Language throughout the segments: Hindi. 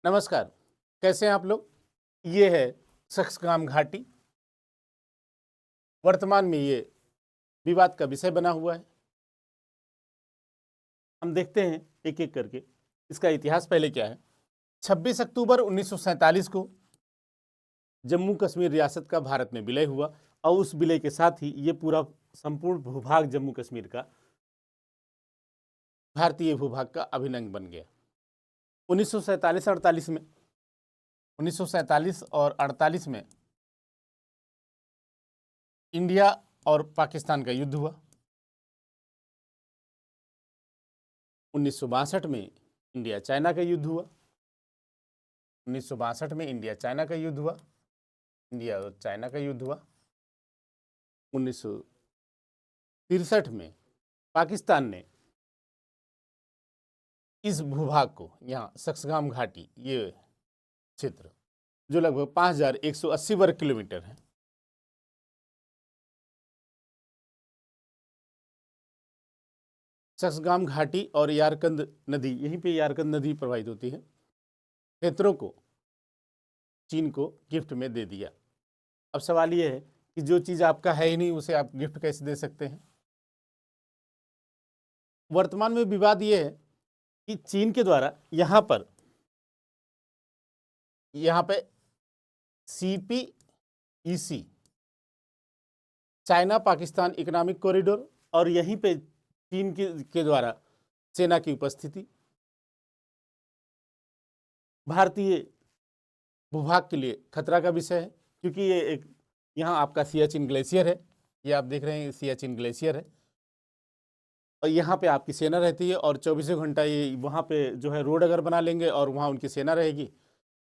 नमस्कार। कैसे हैं आप लोग? ये है सक्सगाम घाटी। वर्तमान में ये विवाद का विषय बना हुआ है। हम देखते हैं एक एक करके इसका इतिहास पहले क्या है। 26 अक्टूबर 1947 को जम्मू कश्मीर रियासत का भारत में विलय हुआ और उस विलय के साथ ही ये पूरा संपूर्ण भूभाग जम्मू कश्मीर का भारतीय भूभाग का अभिन्न अंग बन गया। 1947-48 में 1947 और 48 में इंडिया और पाकिस्तान का युद्ध हुआ। 1962 में इंडिया चाइना का युद्ध हुआ। 1962 में इंडिया चाइना का युद्ध हुआ। इंडिया और चाइना का युद्ध हुआ। 1963 में पाकिस्तान ने इस भूभाग को, यहाँ सक्सगाम घाटी, ये क्षेत्र जो लगभग 5180 वर्ग किलोमीटर है, सक्सगाम घाटी और यारकंद नदी, यहीं पे यारकंद नदी प्रवाहित होती है, क्षेत्रों को चीन को गिफ्ट में दे दिया। अब सवाल ये है कि जो चीज़ आपका है ही नहीं उसे आप गिफ्ट कैसे दे सकते हैं। वर्तमान में विवाद ये है कि चीन के द्वारा यहाँ पे CPEC, China Pakistan economic corridor, और यहीं पे चीन के द्वारा सेना की उपस्थिति भारतीय भूभाग के लिए खतरा का विषय है, क्योंकि ये एक, यहाँ आपका सियाचिन ग्लेशियर है, ये आप देख रहे हैं सियाचिन ग्लेशियर है, और यहाँ पे आपकी सेना रहती है और 24 घंटा ये वहाँ पे जो है रोड अगर बना लेंगे और वहाँ उनकी सेना रहेगी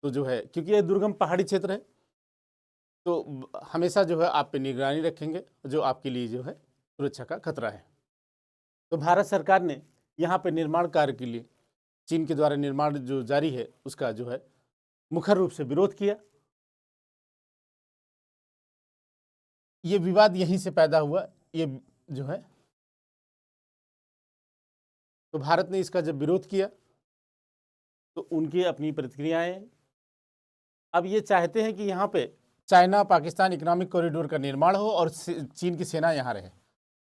तो जो है, क्योंकि ये दुर्गम पहाड़ी क्षेत्र है, तो हमेशा जो है आप पे निगरानी रखेंगे, जो आपके लिए जो है सुरक्षा का खतरा है। तो भारत सरकार ने यहाँ पे निर्माण कार्य के लिए चीन के द्वारा निर्माण जो जारी है उसका जो है मुखर रूप से विरोध किया। ये विवाद यहीं से पैदा हुआ, ये जो है, तो भारत ने इसका जब विरोध किया तो उनकी अपनी प्रतिक्रियाएं, अब ये चाहते हैं कि यहाँ पे चाइना पाकिस्तान इकोनॉमिक कॉरिडोर का निर्माण हो और चीन की सेना यहाँ रहे।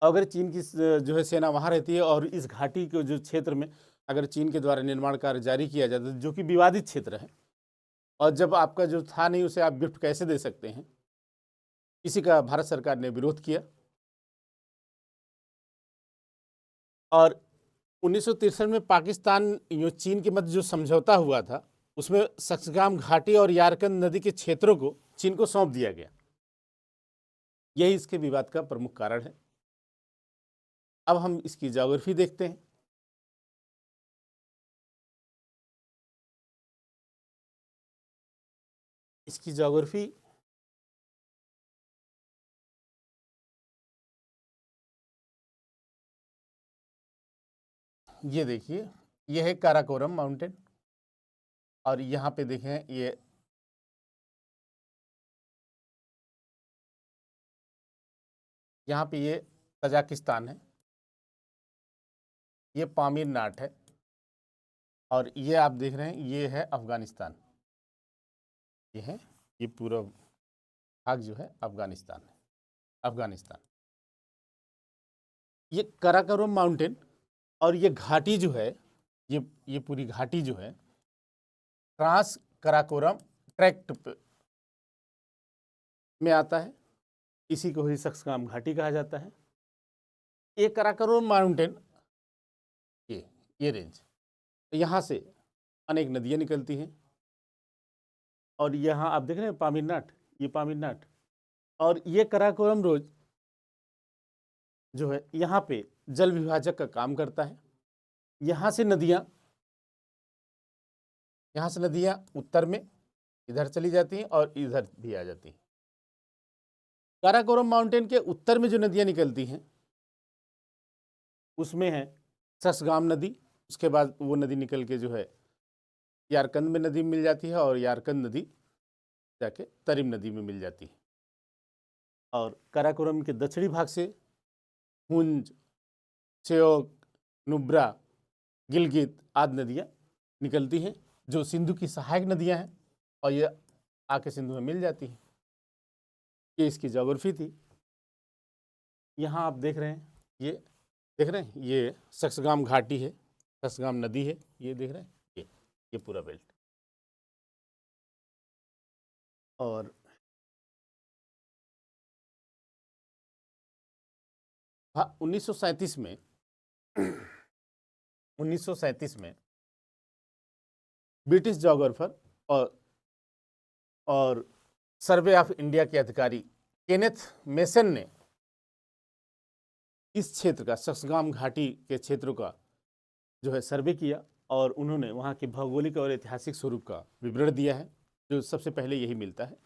अगर चीन की जो है सेना वहाँ रहती है और इस घाटी के जो क्षेत्र में अगर चीन के द्वारा निर्माण कार्य जारी किया जाता है, जो कि विवादित क्षेत्र है, और जब आपका जो था नहीं उसे आप गिफ्ट कैसे दे सकते हैं, इसी का भारत सरकार ने विरोध किया। और 1963 में पाकिस्तान चीन के मध्य जो समझौता हुआ था उसमें सक्सगाम घाटी और यारकंद नदी के क्षेत्रों को चीन को सौंप दिया गया। यही इसके विवाद का प्रमुख कारण है। अब हम इसकी ज्योग्राफी देखते हैं। इसकी ज्योग्राफी ये देखिए, ये है काराकोरम माउंटेन, और यहाँ पे देखें ये यहाँ पे ये तजाकिस्तान है, ये पामीर नाट है, और ये आप देख रहे हैं ये है अफगानिस्तान। ये है, ये पूरा भाग जो है अफगानिस्तान है, अफगानिस्तान। ये काराकोरम माउंटेन और ये घाटी जो है, ये पूरी घाटी जो है ट्रांस काराकोरम ट्रैक्ट में आता है। इसी को ही सक्सगाम घाटी कहा जाता है। ये काराकोरम माउंटेन, ये रेंज, यहाँ से अनेक नदियाँ निकलती हैं, और यहाँ आप देख रहे हैं पामीरनाथ, ये पामीरनाथ, और ये काराकोरम रोज जो है यहाँ पे जल विभाजक का काम करता है। यहाँ से नदियाँ उत्तर में इधर चली जाती हैं और इधर भी आ जाती हैं। काराकोरम माउंटेन के उत्तर में जो नदियाँ निकलती हैं उसमें है सक्सगाम नदी, उसके बाद वो नदी निकल के जो है यारकंद में नदी मिल जाती है, और यारकंद नदी जाके तरिम नदी में मिल जाती है। और काराकोरम के दक्षिणी भाग से हुंज, श्योक, नुब्रा, गिलगित आदि नदियाँ निकलती हैं, जो सिंधु की सहायक नदियां हैं और ये आके सिंधु में मिल जाती हैं। ये इसकी ज्योग्राफी थी। यहाँ आप देख रहे हैं, ये देख रहे हैं, ये सक्सगाम घाटी है, सक्सगाम नदी है, ये देख रहे हैं, ये पूरा बेल्ट। और हाँ, 1937 में 1937 में ब्रिटिश जोग्राफर और सर्वे ऑफ इंडिया के अधिकारी केनेथ मेसन ने इस क्षेत्र का, सक्सगाम घाटी के क्षेत्रों का जो है सर्वे किया और उन्होंने वहाँ के भौगोलिक और ऐतिहासिक स्वरूप का विवरण दिया है, जो सबसे पहले यही मिलता है।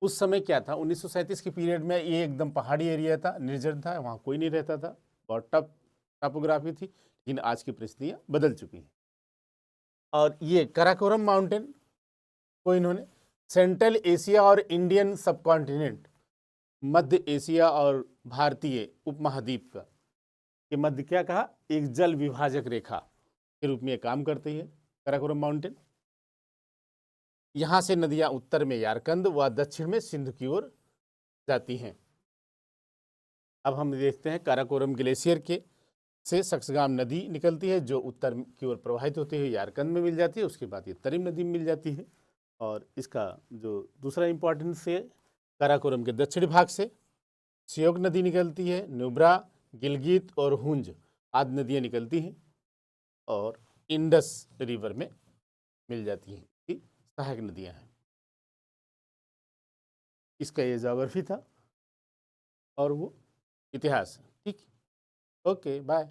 उस समय क्या था, 1937 के पीरियड में ये एकदम पहाड़ी एरिया था, निर्जन था, वहाँ कोई नहीं रहता था, बहुत टफ टोपोग्राफी थी, लेकिन आज की परिस्थितियाँ बदल चुकी हैं। और ये काराकोरम माउंटेन को इन्होंने सेंट्रल एशिया और इंडियन सबकॉन्टिनेंट, मध्य एशिया और भारतीय उपमहाद्वीप का के मध्य क्या कहा, एक जल विभाजक रेखा के रूप में ये काम करती है काराकोरम माउंटेन। यहाँ से नदियाँ उत्तर में यारकंद व दक्षिण में सिंधु की ओर जाती हैं। अब हम देखते हैं काराकोरम ग्लेशियर के से सक्सगाम नदी निकलती है, जो उत्तर की ओर प्रवाहित होती है, यारकंद में मिल जाती है, उसके बाद ये तरिम नदी में मिल जाती है। और इसका जो दूसरा इम्पोर्टेंस है, काराकोरम के दक्षिणी भाग से श्योक नदी निकलती है, नुब्रा, गिलगित और हुंज आदि नदियाँ निकलती हैं और इंडस रिवर में मिल जाती हैं, कि सहायक नदियाँ हैं। इसका ये ज्योग्राफी था और वो इतिहास। ठीक, ओके, बाय।